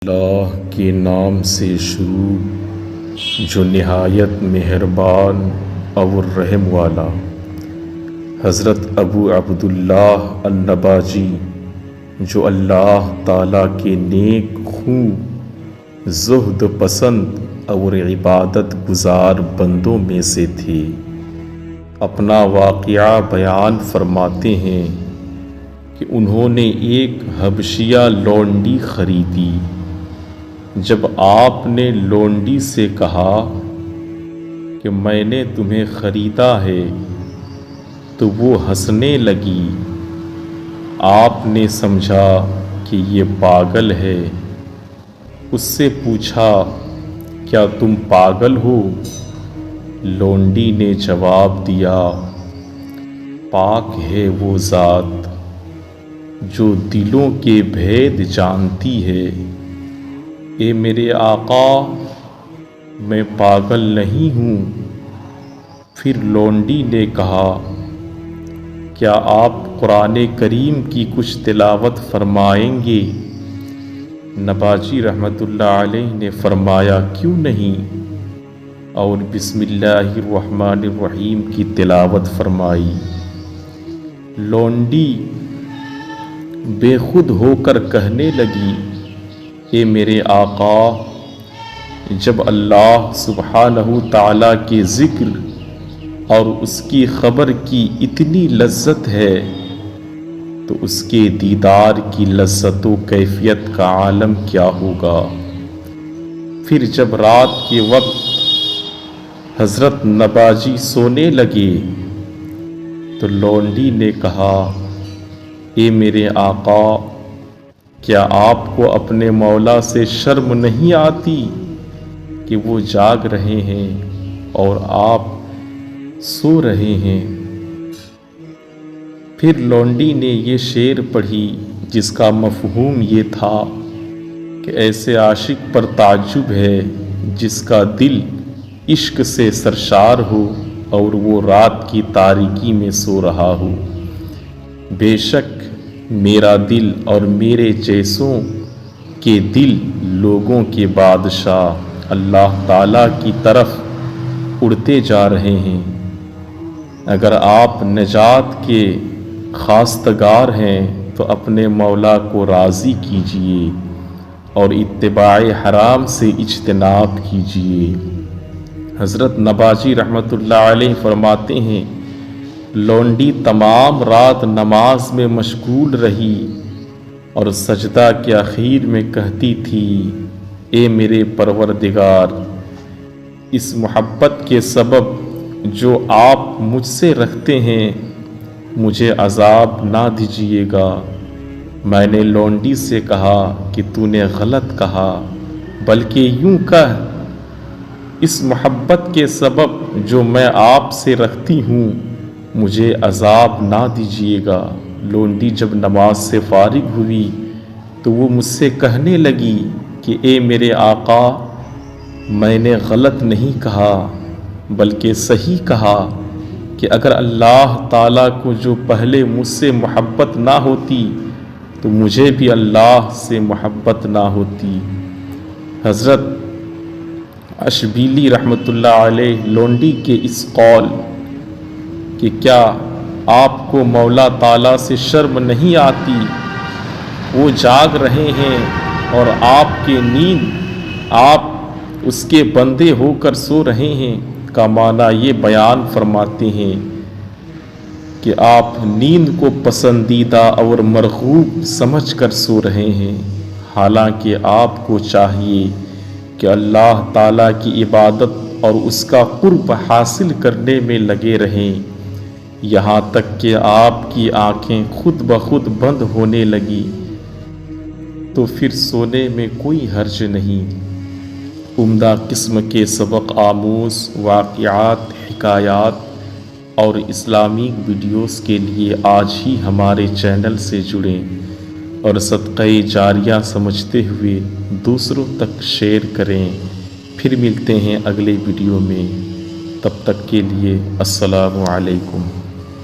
اللہ کے نام سے شروع جو نہایت مہربان اور رحم والا۔ حضرت ابو عبداللہ النباجی جو اللہ تعالیٰ کے نیک خوں، زہد پسند اور عبادت گزار بندوں میں سے تھے، اپنا واقعہ بیان فرماتے ہیں کہ انہوں نے ایک حبشیہ لونڈی خریدی۔ جب آپ نے لونڈی سے کہا کہ میں نے تمہیں خریدا ہے تو وہ ہنسنے لگی۔ آپ نے سمجھا کہ یہ پاگل ہے، اس سے پوچھا کیا تم پاگل ہو؟ لونڈی نے جواب دیا، پاک ہے وہ ذات جو دلوں کے بھید جانتی ہے۔ اے میرے آقا، میں پاگل نہیں ہوں۔ پھر لونڈی نے کہا، کیا آپ قرآن کریم کی کچھ تلاوت فرمائیں گے؟ نباجی رحمۃ اللہ علیہ نے فرمایا، کیوں نہیں، اور بسم اللہ الرحمن الرحیم کی تلاوت فرمائی۔ لونڈی بے خود ہو کر کہنے لگی، اے میرے آقا، جب اللہ سبحانہ تعالیٰ کے ذکر اور اس کی خبر کی اتنی لذت ہے تو اس کے دیدار کی لذت و کیفیت کا عالم کیا ہوگا۔ پھر جب رات کے وقت حضرت نباجی سونے لگے تو لونڈی نے کہا، اے میرے آقا، کیا آپ کو اپنے مولا سے شرم نہیں آتی کہ وہ جاگ رہے ہیں اور آپ سو رہے ہیں؟ پھر لونڈی نے یہ شعر پڑھی جس کا مفہوم یہ تھا کہ ایسے عاشق پر تعجب ہے جس کا دل عشق سے سرشار ہو اور وہ رات کی تاریکی میں سو رہا ہو۔ بے شک میرا دل اور میرے جیسوں کے دل لوگوں کے بادشاہ اللہ تعالیٰ کی طرف اڑتے جا رہے ہیں۔ اگر آپ نجات کے خواستگار ہیں تو اپنے مولا کو راضی کیجیے اور اتباع حرام سے اجتناب کیجیے۔ حضرت نباجی رحمۃ اللہ علیہ فرماتے ہیں، لونڈی تمام رات نماز میں مشغول رہی اور سجدہ کے اخیر میں کہتی تھی، اے میرے پروردگار، اس محبت کے سبب جو آپ مجھ سے رکھتے ہیں مجھے عذاب نہ دیجیے گا۔ میں نے لونڈی سے کہا کہ تو نے غلط کہا، بلکہ یوں کہہ، اس محبت کے سبب جو میں آپ سے رکھتی ہوں مجھے عذاب نہ دیجیے گا۔ لونڈی جب نماز سے فارغ ہوئی تو وہ مجھ سے کہنے لگی کہ اے میرے آقا، میں نے غلط نہیں کہا بلکہ صحیح کہا کہ اگر اللہ تعالیٰ کو جو پہلے مجھ سے محبت نہ ہوتی تو مجھے بھی اللہ سے محبت نہ ہوتی۔ حضرت اشبیلی رحمۃ اللہ علیہ لونڈی کے اس قول کہ کیا آپ کو مولا تعالیٰ سے شرم نہیں آتی، وہ جاگ رہے ہیں اور آپ کی نیند آپ اس کے بندے ہو کر سو رہے ہیں، کا معنی یہ بیان فرماتے ہیں کہ آپ نیند کو پسندیدہ اور مرغوب سمجھ کر سو رہے ہیں، حالانکہ آپ کو چاہیے کہ اللہ تعالیٰ کی عبادت اور اس کا قرب حاصل کرنے میں لگے رہیں، یہاں تک کہ آپ کی آنکھیں خود بخود بند ہونے لگی تو پھر سونے میں کوئی حرج نہیں۔ عمدہ قسم کے سبق آموز واقعات، حکایات اور اسلامی ویڈیوز کے لیے آج ہی ہمارے چینل سے جڑیں اور صدقہ جاریہ سمجھتے ہوئے دوسروں تک شیئر کریں۔ پھر ملتے ہیں اگلے ویڈیو میں، تب تک کے لیے السلام علیکم۔